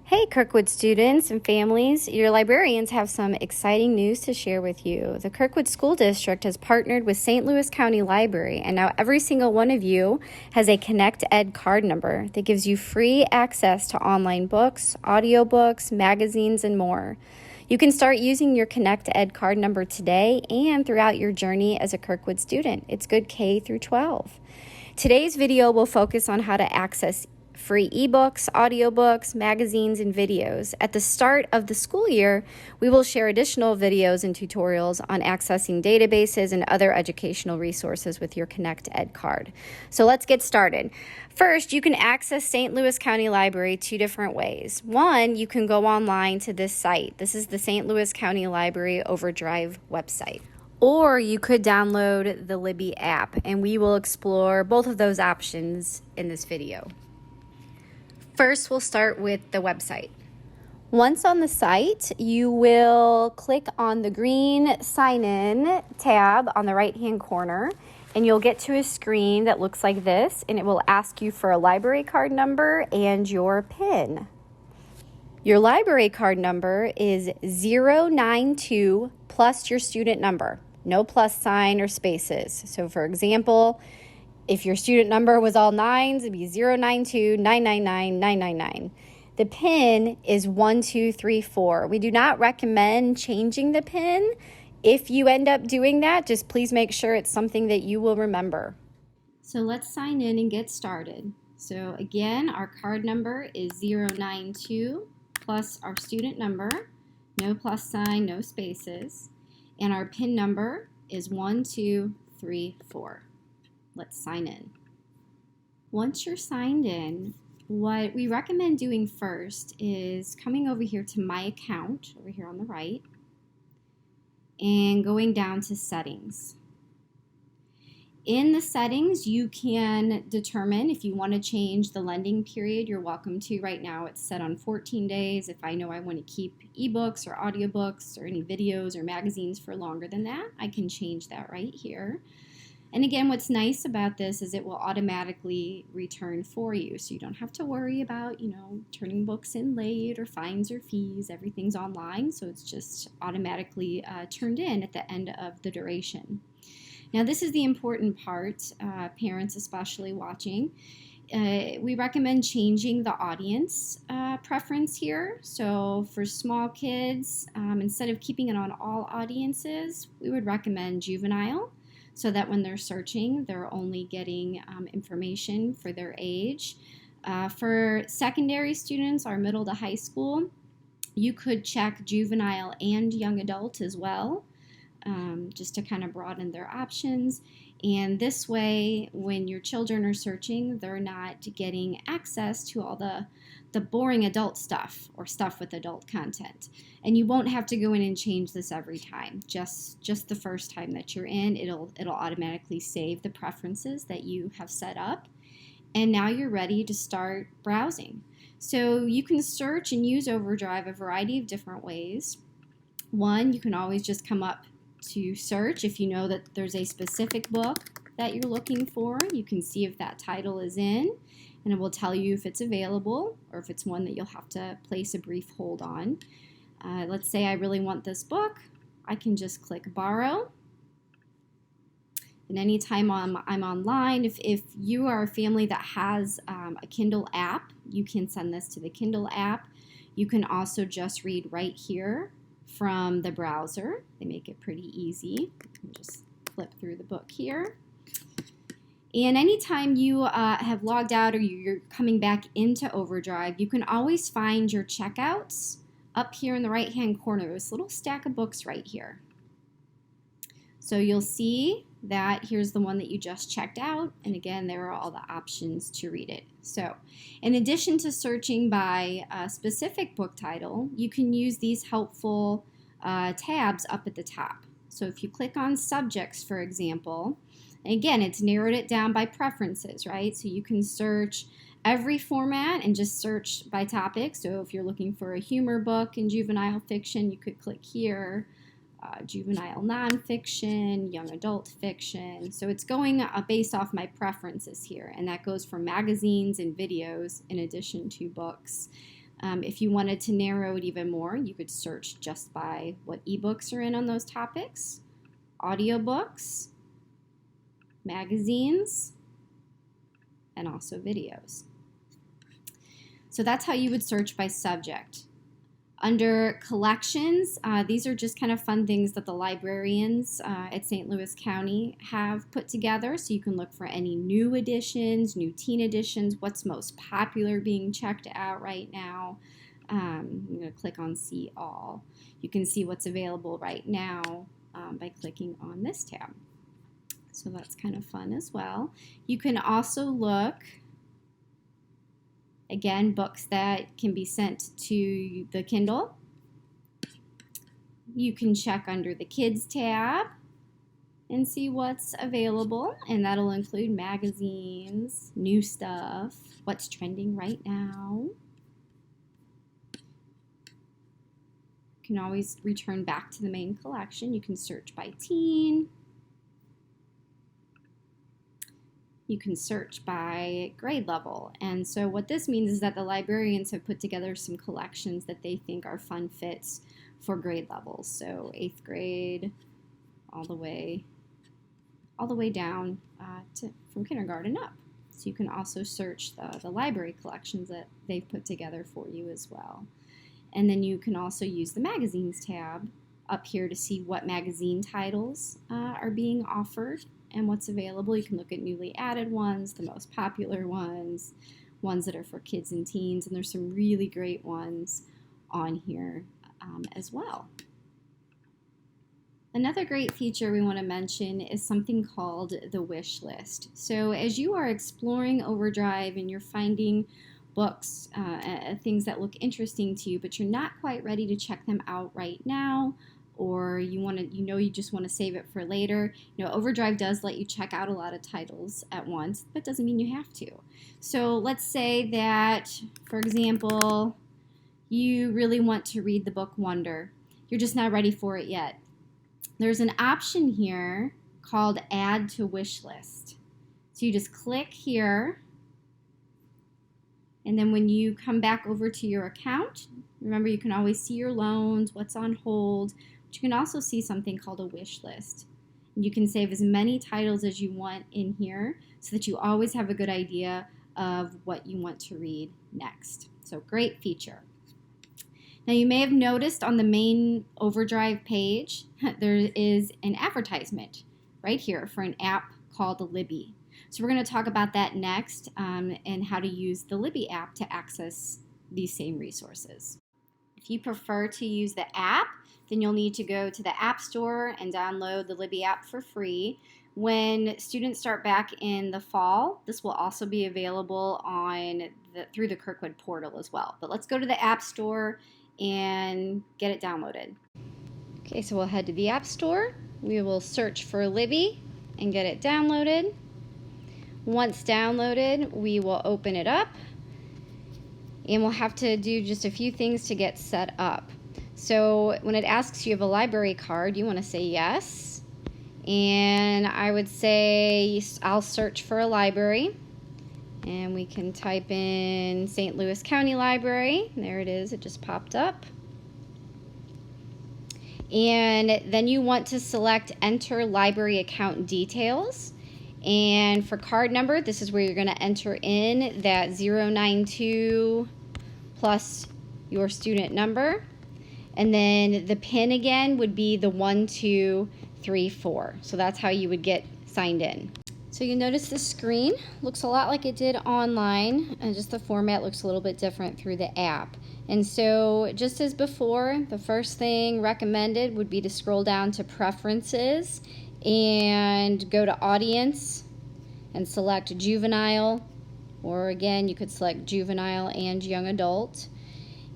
Hey Kirkwood students and families, your librarians have some exciting news to share with you. The Kirkwood School District has partnered with St. Louis County Library, and now every single one of you has a ConnectED card number that gives you free access to online books, audiobooks, magazines, and more. You can start using your ConnectED card number today and throughout your journey as a Kirkwood student. It's good K through 12. Today's video will focus on how to access free ebooks, audiobooks, magazines, and videos. At the start of the school year, we will share additional videos and tutorials on accessing databases and other educational resources with your ConnectED card. So let's get started. First, you can access St. Louis County Library two different ways. One, you can go online to this site. This is the St. Louis County Library Overdrive website. Or you could download the Libby app, and we will explore both of those options in this video. First, we'll start with the website. Once on the site, you will click on the green Sign In tab on the right-hand corner, and you'll get to a screen that looks like this, and it will ask you for a library card number and your PIN. Your library card number is 092 plus your student number, no plus sign or spaces. So for example, if your student number was all nines, it'd be 092 999 999. The PIN is 1234. We do not recommend changing the PIN. If you end up doing that, just please make sure it's something that you will remember. So let's sign in and get started. So again, our card number is 092 plus our student number, no plus sign, no spaces, and our PIN number is 1234. Let's sign in. Once you're signed in, what we recommend doing first is coming over here to My Account, over here on the right, and going down to Settings. In the settings, you can determine if you want to change the lending period. You're welcome to. Right now, it's set on 14 days. If I know I want to keep ebooks or audiobooks or any videos or magazines for longer than that, I can change that right here. And again, what's nice about this is it will automatically return for you. So you don't have to worry about, turning books in late or fines or fees. Everything's online, so it's just automatically turned in at the end of the duration. Now, this is the important part, parents especially watching. We recommend changing the audience preference here. So for small kids, instead of keeping it on all audiences, we would recommend juvenile, so that when they're searching, they're only getting information for their age. For secondary students, or middle to high school, you could check juvenile and young adult as well, just to kind of broaden their options. And this way, when your children are searching, they're not getting access to all the boring adult stuff or stuff with adult content. And you won't have to go in and change this every time. Just the first time that you're in, it'll automatically save the preferences that you have set up. And now you're ready to start browsing. So you can search and use Overdrive a variety of different ways. One, you can always just come up to search. If you know that there's a specific book that you're looking for, you can see if that title is in, and it will tell you if it's available or if it's one that you'll have to place a brief hold on. Let's say I really want this book. I can just click borrow. And anytime I'm online, if you are a family that has a Kindle app, you can send this to the Kindle app. You can also just read right here from the browser. They make it pretty easy. You can just flip through the book here. And anytime you have logged out or you're coming back into Overdrive, you can always find your checkouts up here in the right-hand corner. There's a little stack of books right here. So you'll see that here's the one that you just checked out. And again, there are all the options to read it. So in addition to searching by a specific book title, you can use these helpful tabs up at the top. So if you click on subjects, for example, again, it's narrowed it down by preferences, right? So you can search every format and just search by topic. So if you're looking for a humor book in juvenile fiction, you could click here. Juvenile nonfiction, young adult fiction. So it's going based off my preferences here, and that goes for magazines and videos in addition to books. If you wanted to narrow it even more, you could search just by what ebooks are in on those topics, audiobooks, magazines, and also videos. So that's how you would search by subject. Under collections, these are just kind of fun things that the librarians at St. Louis County have put together. So you can look for any new editions, new teen editions, what's most popular being checked out right now. I'm going to click on See All. You can see what's available right now by clicking on this tab. So that's kind of fun as well. You can also look, again, books that can be sent to the Kindle. You can check under the Kids tab and see what's available, and that'll include magazines, new stuff, what's trending right now. You can always return back to the main collection. You can search by teen. You can search by grade level. And so what this means is that the librarians have put together some collections that they think are fun fits for grade levels. So 8th grade all the way down from kindergarten up. So you can also search the library collections that they've put together for you as well. And then you can also use the magazines tab up here to see what magazine titles are being offered and what's available. You can look at newly added ones, the most popular ones, ones that are for kids and teens, and there's some really great ones on here as well. Another great feature we want to mention is something called the wish list. So as you are exploring Overdrive and you're finding books, things that look interesting to you, but you're not quite ready to check them out right now, or you just want to save it for later. Overdrive does let you check out a lot of titles at once, but doesn't mean you have to. So let's say that, for example, you really want to read the book Wonder. You're just not ready for it yet. There's an option here called Add to Wish List. So you just click here, and then when you come back over to your account, remember you can always see your loans, what's on hold, but you can also see something called a wish list. And you can save as many titles as you want in here so that you always have a good idea of what you want to read next. So great feature. Now you may have noticed on the main Overdrive page, there is an advertisement right here for an app called Libby. So we're going to talk about that next and how to use the Libby app to access these same resources. If you prefer to use the app, then you'll need to go to the App Store and download the Libby app for free. When students start back in the fall, this will also be available through the Kirkwood portal as well. But let's go to the App Store and get it downloaded. Okay, so we'll head to the App Store. We will search for Libby and get it downloaded. Once downloaded, we will open it up, and we'll have to do just a few things to get set up. So when it asks you have a library card, you want to say yes, and I would say I'll search for a library, and we can type in St. Louis County Library. There it is, it just popped up. And then you want to select Enter Library Account Details. And for card number, this is where you're going to enter in that 092 plus your student number. And then the PIN again would be the 1234. So that's how you would get signed in. So you notice the screen looks a lot like it did online, and just the format looks a little bit different through the app. And so just as before, the first thing recommended would be to scroll down to Preferences and go to Audience and select Juvenile, or again you could select Juvenile and Young Adult.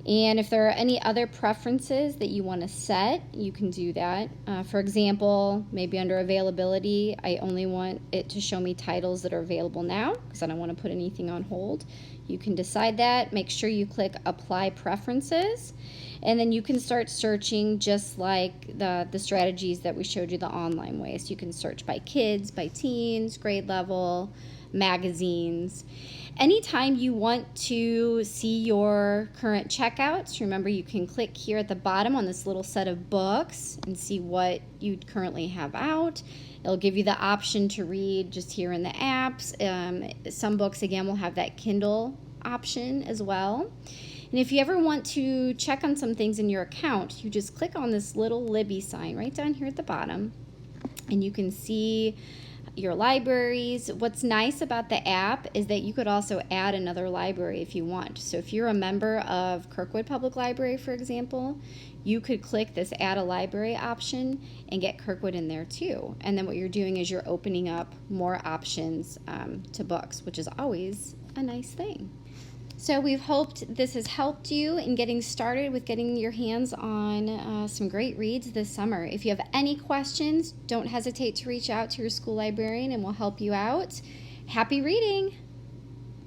And if there are any other preferences that you want to set, you can do that. For example, maybe under availability, I only want it to show me titles that are available now because I don't want to put anything on hold. You can decide that. Make sure you click Apply Preferences, and then you can start searching just like the strategies that we showed you the online way. So you can search by kids, by teens, grade level, magazines. Anytime you want to see your current checkouts, remember you can click here at the bottom on this little set of books and see what you currently have out. It'll give you the option to read just here in the apps. Some books, again, will have that Kindle option as well. And if you ever want to check on some things in your account, you just click on this little Libby sign right down here at the bottom, and you can see your libraries. What's nice about the app is that you could also add another library if you want. So if you're a member of Kirkwood Public Library, for example, you could click this add a library option and get Kirkwood in there too. And then what you're doing is you're opening up more options to books, which is always a nice thing. So we've hoped this has helped you in getting started with getting your hands on some great reads this summer. If you have any questions, don't hesitate to reach out to your school librarian and we'll help you out. Happy reading!